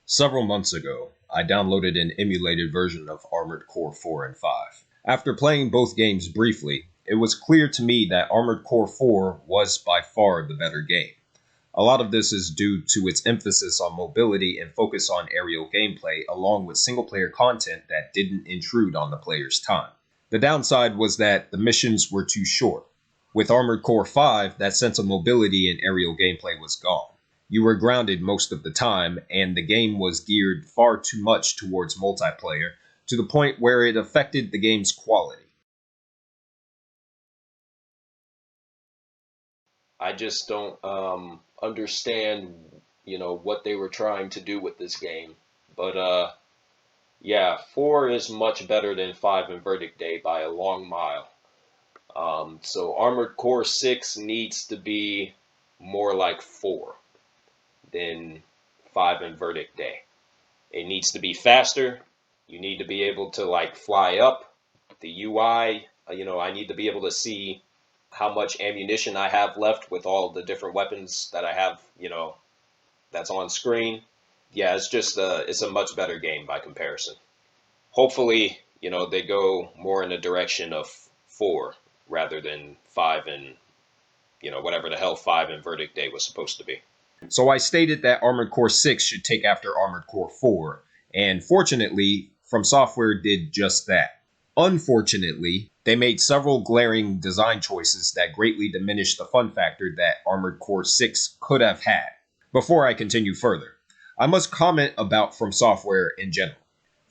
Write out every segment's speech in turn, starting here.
Several months ago, I downloaded an emulated version of Armored Core 4 and 5. After playing both games briefly, it was clear to me that Armored Core 4 was by far the better game. A lot of this is due to its emphasis on mobility and focus on aerial gameplay, along with single-player content that didn't intrude on the player's time. The downside was that the missions were too short. With Armored Core 5, that sense of mobility and aerial gameplay was gone. You were grounded most of the time, and the game was geared far too much towards multiplayer, to the point where it affected the game's quality. I just don't understand, what they were trying to do with this game. But yeah, 4 is much better than 5 and Verdict Day by a long mile. So Armored Core 6 needs to be more like 4 than 5 and Verdict Day. It needs to be faster. You need to be able to fly up. The UI, I need to be able to see how much ammunition I have left with all the different weapons that I have, that's on screen. Yeah, it's a much better game by comparison. Hopefully, they go more in the direction of 4 rather than 5 and, whatever the hell 5 and Verdict Day was supposed to be. So I stated that Armored Core 6 should take after Armored Core 4, and fortunately, FromSoftware did just that. Unfortunately, they made several glaring design choices that greatly diminished the fun factor that Armored Core 6 could have had. Before I continue further, I must comment about FromSoftware in general.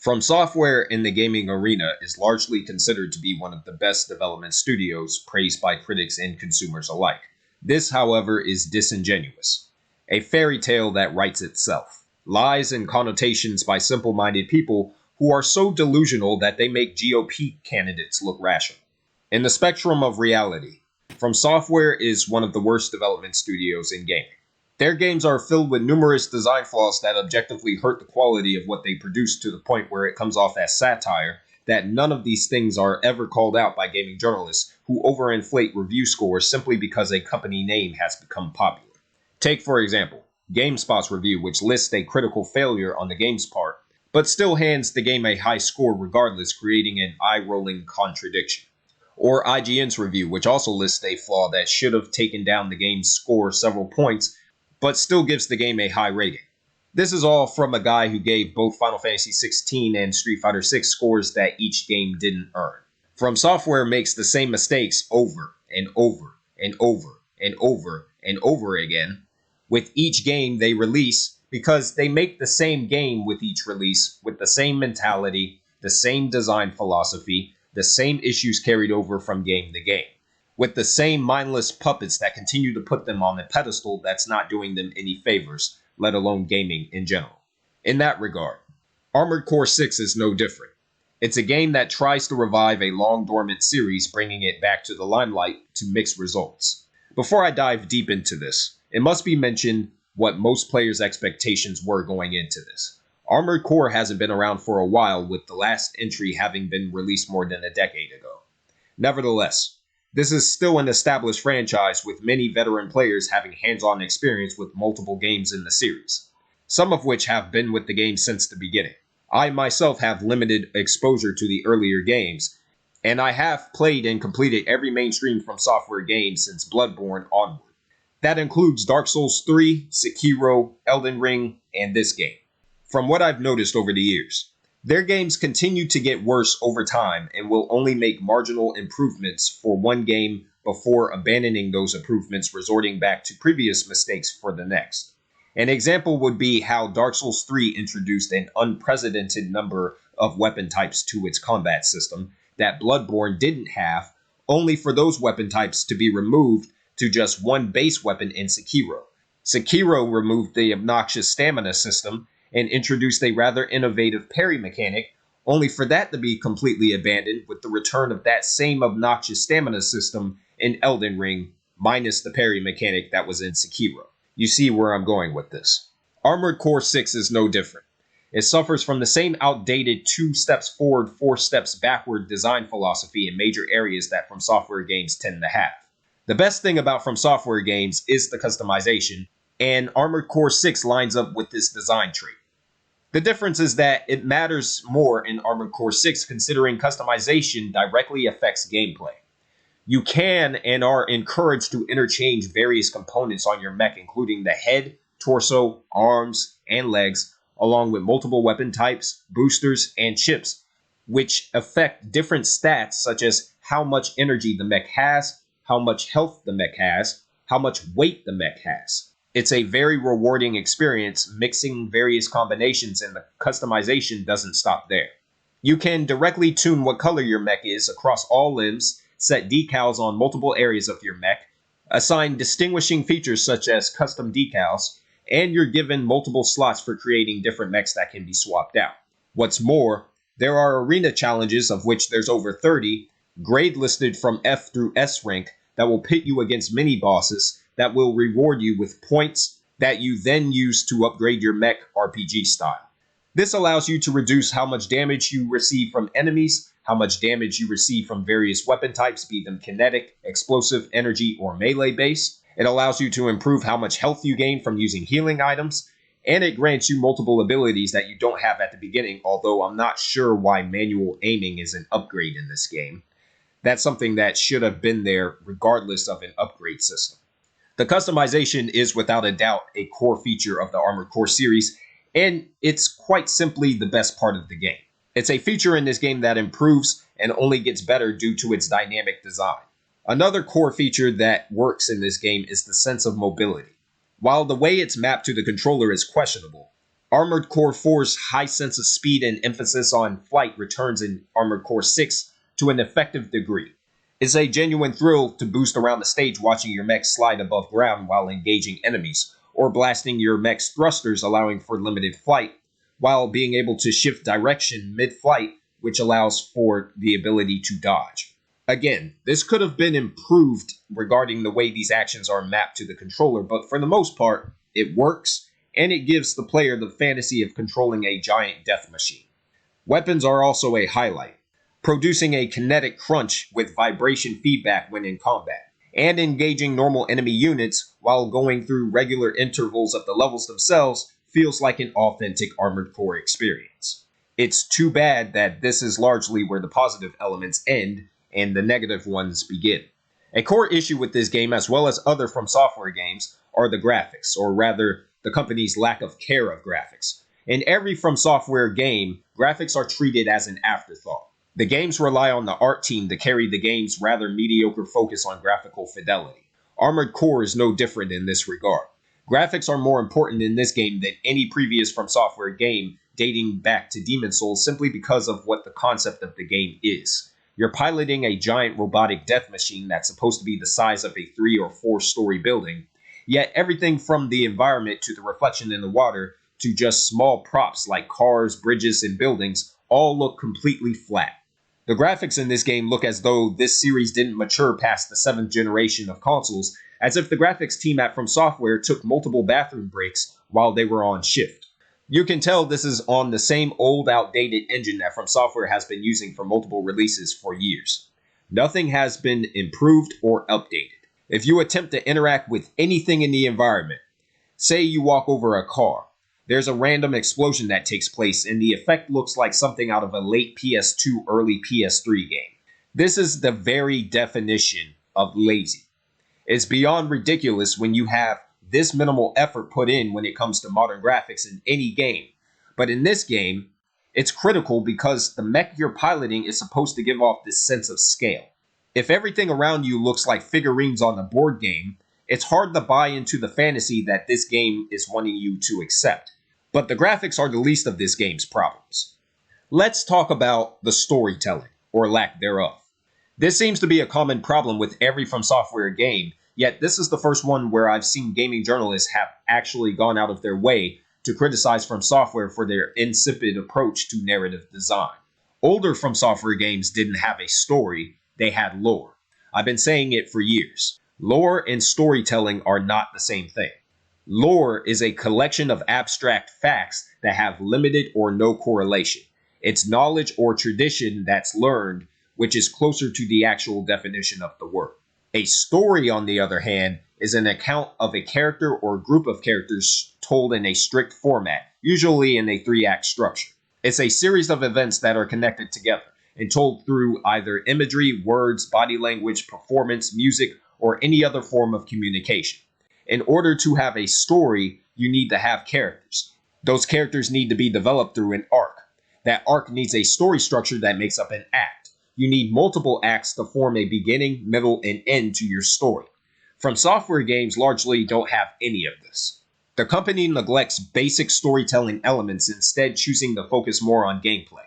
FromSoftware in the gaming arena is largely considered to be one of the best development studios, praised by critics and consumers alike. This, however, is disingenuous. A fairy tale that writes itself. Lies and connotations by simple-minded people who are so delusional that they make GOP candidates look rational. In the spectrum of reality, FromSoftware is one of the worst development studios in gaming. Their games are filled with numerous design flaws that objectively hurt the quality of what they produce to the point where it comes off as satire, that none of these things are ever called out by gaming journalists who overinflate review scores simply because a company name has become popular. Take, for example, GameSpot's review, which lists a critical failure on the game's part, but still hands the game a high score regardless, creating an eye-rolling contradiction. Or IGN's review, which also lists a flaw that should have taken down the game's score several points, but still gives the game a high rating. This is all from a guy who gave both Final Fantasy XVI and Street Fighter VI scores that each game didn't earn. FromSoftware makes the same mistakes over and over and over and over and over again with each game they release, because they make the same game with each release, with the same mentality, the same design philosophy, the same issues carried over from game to game, with the same mindless puppets that continue to put them on a pedestal that's not doing them any favors, let alone gaming in general. In that regard, Armored Core 6 is no different. It's a game that tries to revive a long-dormant series, bringing it back to the limelight to mixed results. Before I dive deep into this, it must be mentioned what most players' expectations were going into this. Armored Core hasn't been around for a while, with the last entry having been released more than a decade ago. Nevertheless, this is still an established franchise, with many veteran players having hands-on experience with multiple games in the series, some of which have been with the game since the beginning. I myself have limited exposure to the earlier games, and I have played and completed every mainstream FromSoftware game since Bloodborne onward. That includes Dark Souls 3, Sekiro, Elden Ring, and this game. From what I've noticed over the years, their games continue to get worse over time and will only make marginal improvements for one game before abandoning those improvements, resorting back to previous mistakes for the next. An example would be how Dark Souls 3 introduced an unprecedented number of weapon types to its combat system that Bloodborne didn't have, only for those weapon types to be removed to just one base weapon in Sekiro. Sekiro removed the obnoxious stamina system and introduced a rather innovative parry mechanic, only for that to be completely abandoned with the return of that same obnoxious stamina system in Elden Ring, minus the parry mechanic that was in Sekiro. You see where I'm going with this. Armored Core 6 is no different. It suffers from the same outdated 2 steps forward, 4 steps backward design philosophy in major areas that FromSoftware games tend to have. The best thing about FromSoftware games is the customization, and Armored Core 6 lines up with this design trait. The difference is that it matters more in Armored Core 6 considering customization directly affects gameplay. You can and are encouraged to interchange various components on your mech, including the head, torso, arms, and legs, along with multiple weapon types, boosters, and chips, which affect different stats such as how much energy the mech has, how much health the mech has, how much weight the mech has. It's a very rewarding experience mixing various combinations, and the customization doesn't stop there. You can directly tune what color your mech is across all limbs, set decals on multiple areas of your mech, assign distinguishing features such as custom decals, and you're given multiple slots for creating different mechs that can be swapped out. What's more, there are arena challenges, of which there's over 30, grade listed from F through S rank, that will pit you against mini bosses that will reward you with points that you then use to upgrade your mech RPG style. This allows you to reduce how much damage you receive from enemies, how much damage you receive from various weapon types, be them kinetic, explosive, energy, or melee based. It allows you to improve how much health you gain from using healing items, and it grants you multiple abilities that you don't have at the beginning, although I'm not sure why manual aiming is an upgrade in this game. That's something that should have been there regardless of an upgrade system. The customization is without a doubt a core feature of the Armored Core series, and it's quite simply the best part of the game. It's a feature in this game that improves and only gets better due to its dynamic design. Another core feature that works in this game is the sense of mobility. While the way it's mapped to the controller is questionable, Armored Core 4's high sense of speed and emphasis on flight returns in Armored Core 6 to an effective degree. It's a genuine thrill to boost around the stage watching your mech slide above ground while engaging enemies, or blasting your mech's thrusters allowing for limited flight, while being able to shift direction mid-flight, which allows for the ability to dodge. Again, this could have been improved regarding the way these actions are mapped to the controller, but for the most part, it works, and it gives the player the fantasy of controlling a giant death machine. Weapons are also a highlight, producing a kinetic crunch with vibration feedback when in combat, and engaging normal enemy units while going through regular intervals of the levels themselves feels like an authentic Armored Core experience. It's too bad that this is largely where the positive elements end and the negative ones begin. A core issue with this game, as well as other FromSoftware games, are the graphics, or rather, the company's lack of care of graphics. In every FromSoftware game, graphics are treated as an afterthought. The games rely on the art team to carry the game's rather mediocre focus on graphical fidelity. Armored Core is no different in this regard. Graphics are more important in this game than any previous FromSoftware game dating back to Demon's Souls simply because of what the concept of the game is. You're piloting a giant robotic death machine that's supposed to be the size of a 3 or 4 story building, yet everything from the environment to the reflection in the water to just small props like cars, bridges, and buildings all look completely flat. The graphics in this game look as though this series didn't mature past the 7th generation of consoles, as if the graphics team at FromSoftware took multiple bathroom breaks while they were on shift. You can tell this is on the same old outdated engine that FromSoftware has been using for multiple releases for years. Nothing has been improved or updated. If you attempt to interact with anything in the environment, say you walk over a car, there's a random explosion that takes place, and the effect looks like something out of a late PS2, early PS3 game. This is the very definition of lazy. It's beyond ridiculous when you have this minimal effort put in when it comes to modern graphics in any game. But in this game, it's critical because the mech you're piloting is supposed to give off this sense of scale. If everything around you looks like figurines on a board game, it's hard to buy into the fantasy that this game is wanting you to accept. But the graphics are the least of this game's problems. Let's talk about the storytelling, or lack thereof. This seems to be a common problem with every FromSoftware game, yet this is the first one where I've seen gaming journalists have actually gone out of their way to criticize FromSoftware for their insipid approach to narrative design. Older FromSoftware games didn't have a story, they had lore. I've been saying it for years. Lore and storytelling are not the same thing. Lore is a collection of abstract facts that have limited or no correlation. It's knowledge or tradition that's learned, which is closer to the actual definition of the word. A story, on the other hand, is an account of a character or group of characters told in a strict format, usually in a 3-act structure. It's a series of events that are connected together and told through either imagery, words, body language, performance, music, or any other form of communication. In order to have a story, you need to have characters. Those characters need to be developed through an arc. That arc needs a story structure that makes up an act. You need multiple acts to form a beginning, middle, and end to your story. FromSoftware games largely don't have any of this. The company neglects basic storytelling elements, instead choosing to focus more on gameplay.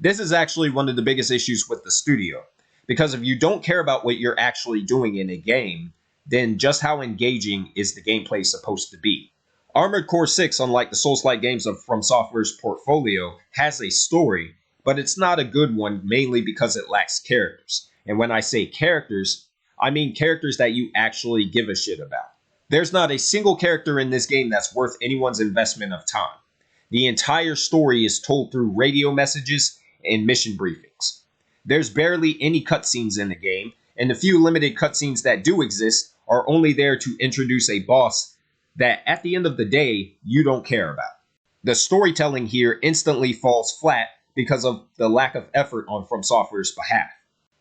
This is actually one of the biggest issues with the studio, because if you don't care about what you're actually doing in a game, then just how engaging is the gameplay supposed to be? Armored Core 6, unlike the Souls-like games of FromSoftware's portfolio, has a story, but it's not a good one mainly because it lacks characters. And when I say characters, I mean characters that you actually give a shit about. There's not a single character in this game that's worth anyone's investment of time. The entire story is told through radio messages and mission briefings. There's barely any cutscenes in the game, and the few limited cutscenes that do exist are only there to introduce a boss that at the end of the day, you don't care about. The storytelling here instantly falls flat because of the lack of effort on FromSoftware's behalf.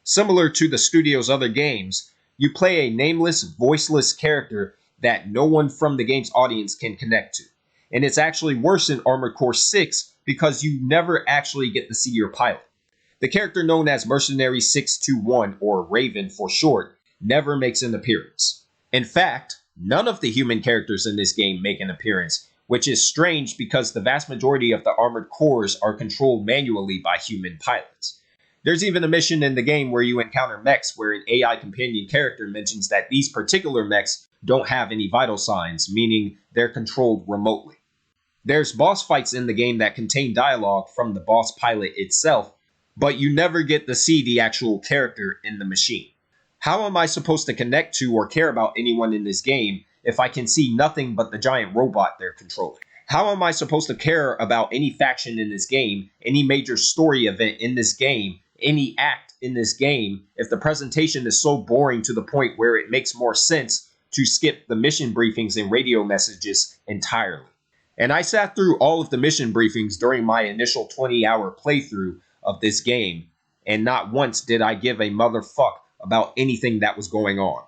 Similar to the studio's other games, you play a nameless, voiceless character that no one from the game's audience can connect to. And it's actually worse in Armored Core 6 because you never actually get to see your pilot. The character known as Mercenary 621, or Raven for short, never makes an appearance. In fact, none of the human characters in this game make an appearance, which is strange because the vast majority of the armored cores are controlled manually by human pilots. There's even a mission in the game where you encounter mechs where an AI companion character mentions that these particular mechs don't have any vital signs, meaning they're controlled remotely. There's boss fights in the game that contain dialogue from the boss pilot itself, but you never get to see the actual character in the machine. How am I supposed to connect to or care about anyone in this game if I can see nothing but the giant robot they're controlling? How am I supposed to care about any faction in this game, any major story event in this game, any act in this game, if the presentation is so boring to the point where it makes more sense to skip the mission briefings and radio messages entirely? And I sat through all of the mission briefings during my initial 20-hour playthrough of this game, and not once did I give a motherfuck about anything that was going on.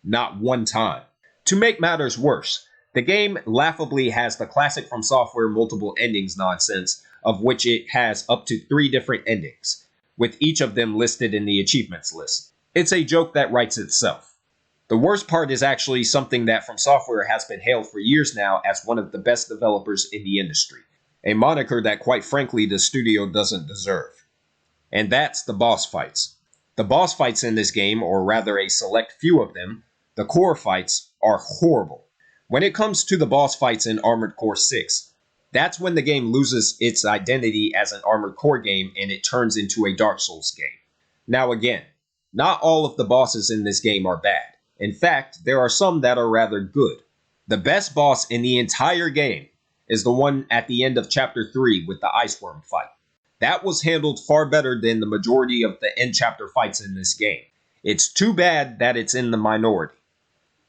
Not one time. To make matters worse, the game laughably has the classic FromSoftware multiple endings nonsense, of which it has up to 3 different endings, with each of them listed in the achievements list. It's a joke that writes itself. The worst part is actually something that FromSoftware has been hailed for years now as one of the best developers in the industry, a moniker that quite frankly the studio doesn't deserve. And that's the boss fights. The boss fights in this game, or rather a select few of them, the core fights, are horrible. When it comes to the boss fights in Armored Core 6, that's when the game loses its identity as an Armored Core game and it turns into a Dark Souls game. Now again, not all of the bosses in this game are bad. In fact, there are some that are rather good. The best boss in the entire game is the one at the end of Chapter 3 with the Iceworm fight. That was handled far better than the majority of the end chapter fights in this game. It's too bad that it's in the minority.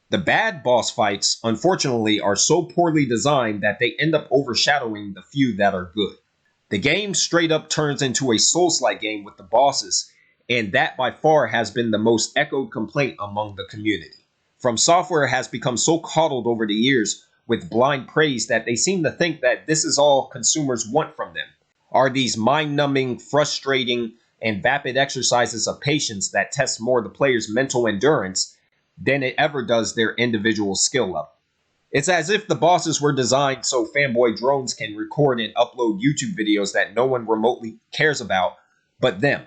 The bad boss fights, unfortunately, are so poorly designed that they end up overshadowing the few that are good. The game straight up turns into a Souls-like game with the bosses, and that by far has been the most echoed complaint among the community. FromSoftware has become so coddled over the years with blind praise that they seem to think that this is all consumers want from them, are these mind-numbing, frustrating, and vapid exercises of patience that test more the player's mental endurance than it ever does their individual skill level. It's as if the bosses were designed so fanboy drones can record and upload YouTube videos that no one remotely cares about but them,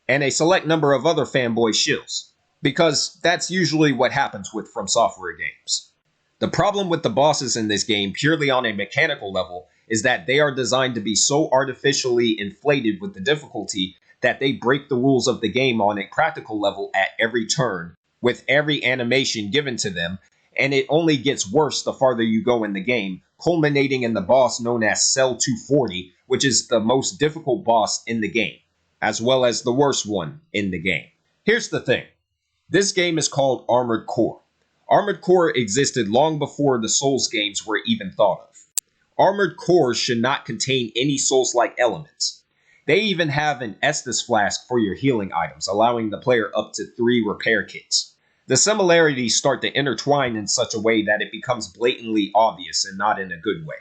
and a select number of other fanboy shills, because that's usually what happens with FromSoftware games. The problem with the bosses in this game, purely on a mechanical level, is that they are designed to be so artificially inflated with the difficulty that they break the rules of the game on a practical level at every turn, with every animation given to them, and it only gets worse the farther you go in the game, culminating in the boss known as Cell 240, which is the most difficult boss in the game, as well as the worst one in the game. Here's the thing. This game is called Armored Core. Armored Core existed long before the Souls games were even thought of. Armored cores should not contain any Souls-like elements. They even have an Estus flask for your healing items, allowing the player up to 3 repair kits. The similarities start to intertwine in such a way that it becomes blatantly obvious and not in a good way.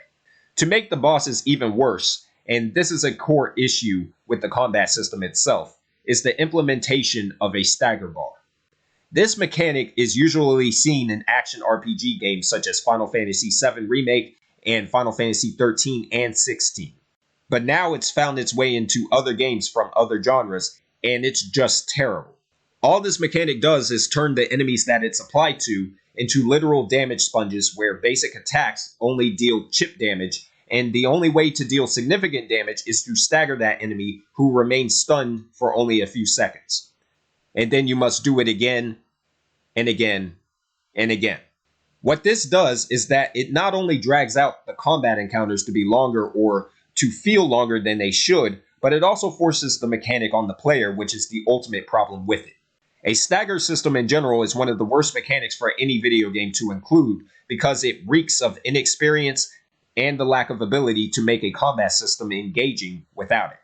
To make the bosses even worse, and this is a core issue with the combat system itself, is the implementation of a stagger bar. This mechanic is usually seen in action RPG games such as Final Fantasy VII Remake and Final Fantasy 13 and 16. But now it's found its way into other games from other genres, and it's just terrible. All this mechanic does is turn the enemies that it's applied to into literal damage sponges where basic attacks only deal chip damage, and the only way to deal significant damage is to stagger that enemy who remains stunned for only a few seconds. And then you must do it again, and again, and again. What this does is that it not only drags out the combat encounters to be longer or to feel longer than they should, but it also forces the mechanic on the player, which is the ultimate problem with it. A stagger system in general is one of the worst mechanics for any video game to include because it reeks of inexperience and the lack of ability to make a combat system engaging without it.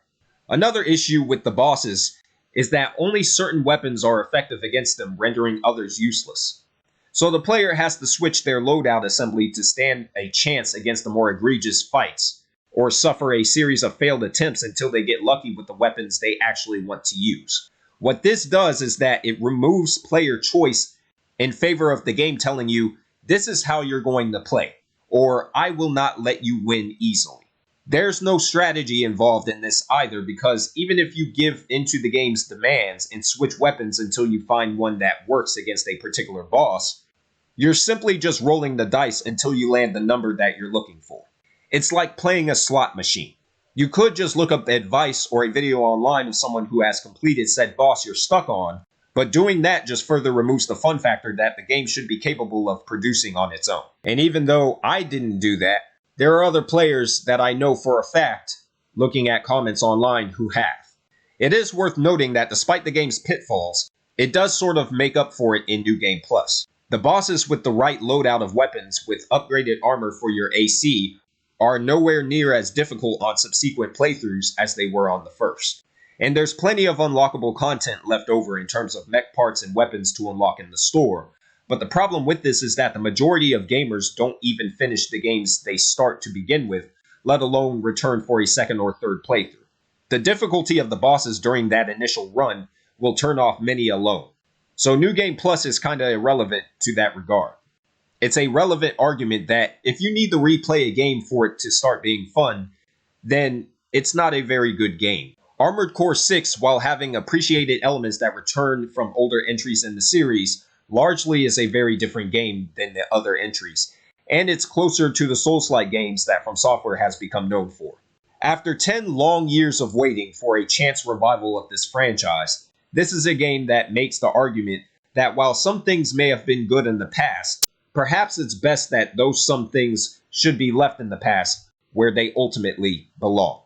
Another issue with the bosses is that only certain weapons are effective against them, rendering others useless. So the player has to switch their loadout assembly to stand a chance against the more egregious fights, or suffer a series of failed attempts until they get lucky with the weapons they actually want to use. What this does is that it removes player choice in favor of the game telling you, this is how you're going to play, or I will not let you win easily. There's no strategy involved in this either, because even if you give into the game's demands and switch weapons until you find one that works against a particular boss, you're simply just rolling the dice until you land the number that you're looking for. It's like playing a slot machine. You could just look up advice or a video online of someone who has completed said boss you're stuck on, but doing that just further removes the fun factor that the game should be capable of producing on its own. And even though I didn't do that, there are other players that I know for a fact, looking at comments online, who have. It is worth noting that despite the game's pitfalls, it does sort of make up for it in New Game Plus. The bosses with the right loadout of weapons with upgraded armor for your AC are nowhere near as difficult on subsequent playthroughs as they were on the first. And there's plenty of unlockable content left over in terms of mech parts and weapons to unlock in the store. But the problem with this is that the majority of gamers don't even finish the games they start to begin with, let alone return for a second or third playthrough. The difficulty of the bosses during that initial run will turn off many alone. So New Game Plus is kinda irrelevant to that regard. It's a relevant argument that if you need to replay a game for it to start being fun, then it's not a very good game. Armored Core 6, while having appreciated elements that return from older entries in the series, largely is a very different game than the other entries, and it's closer to the Souls-like games that FromSoftware has become known for. After 10 long years of waiting for a chance revival of this franchise, this is a game that makes the argument that while some things may have been good in the past, perhaps it's best that those some things should be left in the past where they ultimately belong.